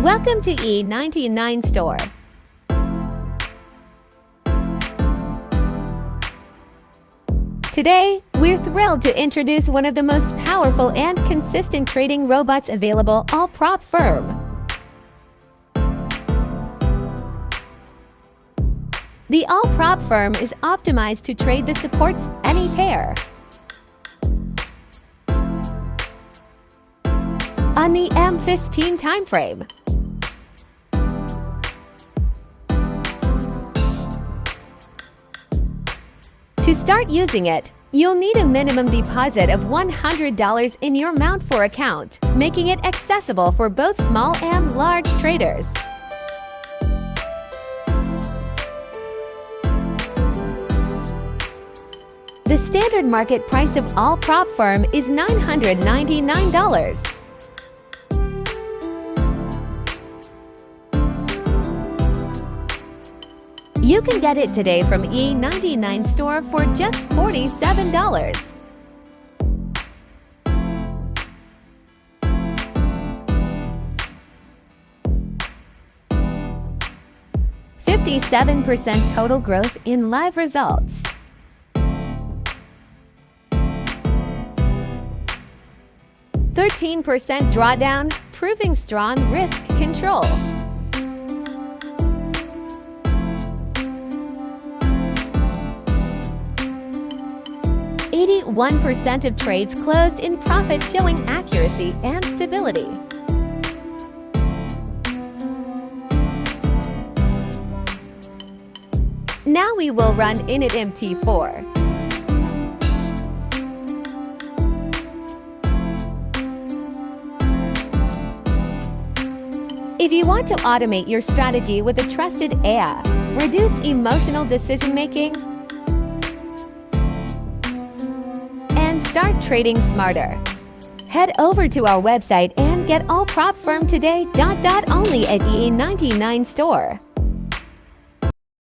Welcome to E99 Store. Today, we're thrilled to introduce one of the most powerful and consistent trading robots available, all Prop Firm. The All Prop Firm is optimized to trade that supports any pair. On the M15 timeframe. To start using it, you'll need a minimum deposit of $100 in your MT4 account, making it accessible for both small and large traders. The standard market price of All Prop Firm is $999. You can get it today from E99 Store for just $47. %57 total growth in live results. %13 drawdown, proving strong risk control. 81% of trades closed in profit, showing accuracy and stability. Now we will run Init MT4. If you want to automate your strategy with a trusted AI, reduce emotional decision-making, and start trading smarter, head over to our website and get All Prop Firm today. Only at E99 Store.